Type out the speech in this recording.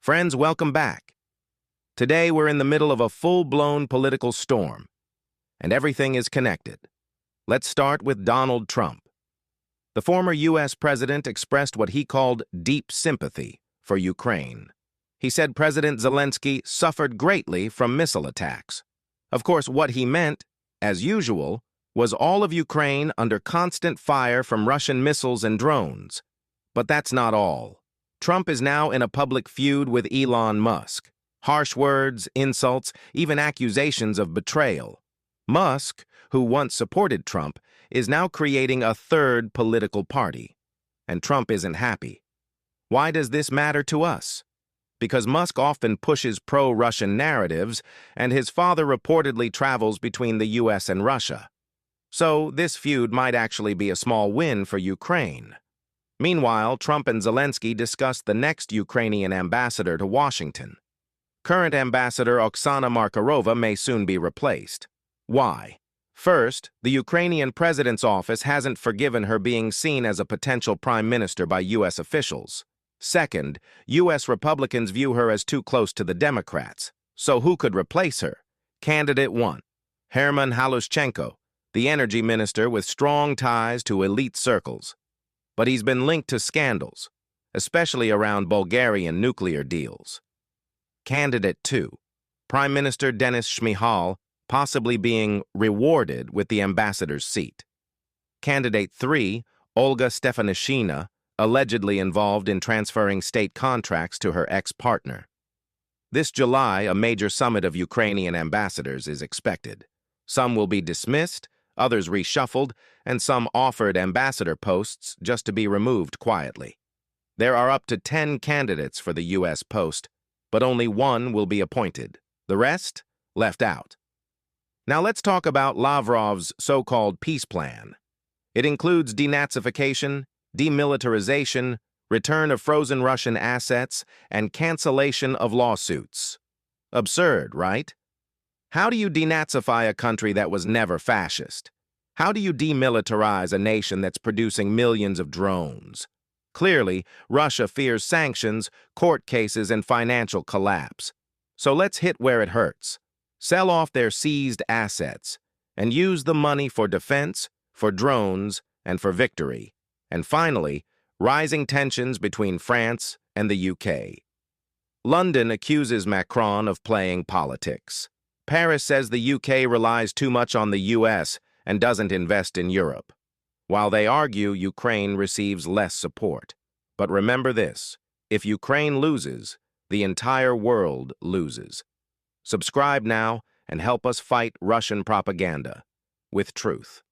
Friends, welcome back. Today we're in the middle of a full-blown political storm, and everything is connected. Let's start with Donald Trump. The former U.S. president expressed what he called deep sympathy for Ukraine. He said President Zelensky suffered greatly from missile attacks. Of course, what he meant, as usual, was all of Ukraine under constant fire from Russian missiles and drones. But that's not all. Trump is now in a public feud with Elon Musk. Harsh words, insults, even accusations of betrayal. Musk, who once supported Trump, is now creating a third political party. And Trump isn't happy. Why does this matter to us? Because Musk often pushes pro-Russian narratives, and his father reportedly travels between the U.S. and Russia. So this feud might actually be a small win for Ukraine. Meanwhile, Trump and Zelensky discussed the next Ukrainian ambassador to Washington. Current ambassador Oksana Markarova may soon be replaced. Why? First, the Ukrainian president's office hasn't forgiven her being seen as a potential prime minister by U.S. officials. Second, U.S. Republicans view her as too close to the Democrats. So who could replace her? Candidate 1. Halushchenko, the energy minister with strong ties to elite circles. But he's been linked to scandals, especially around Bulgarian nuclear deals. Candidate 2. Prime Minister Shmyhal, possibly being rewarded with the ambassador's seat. Candidate 3. Olga Stefanishyna, allegedly involved in transferring state contracts to her ex-partner. This July, a major summit of Ukrainian ambassadors is expected. Some will be dismissed, others reshuffled, and some offered ambassador posts just to be removed quietly. There are up to 10 candidates for the U.S. post, but only one will be appointed. The rest, left out. Now let's talk about Lavrov's so-called peace plan. It includes denazification, demilitarization, return of frozen Russian assets, and cancellation of lawsuits. Absurd, right? How do you denazify a country that was never fascist? How do you demilitarize a nation that's producing millions of drones? Clearly, Russia fears sanctions, court cases, and financial collapse. So let's hit where it hurts. Sell off their seized assets, and use the money for defense, for drones, and for victory. And finally, rising tensions between France and the UK. London accuses Macron of playing politics. Paris says the UK relies too much on the US and doesn't invest in Europe. While they argue Ukraine receives less support. But remember this, if Ukraine loses, the entire world loses. Subscribe now and help us fight Russian propaganda with truth.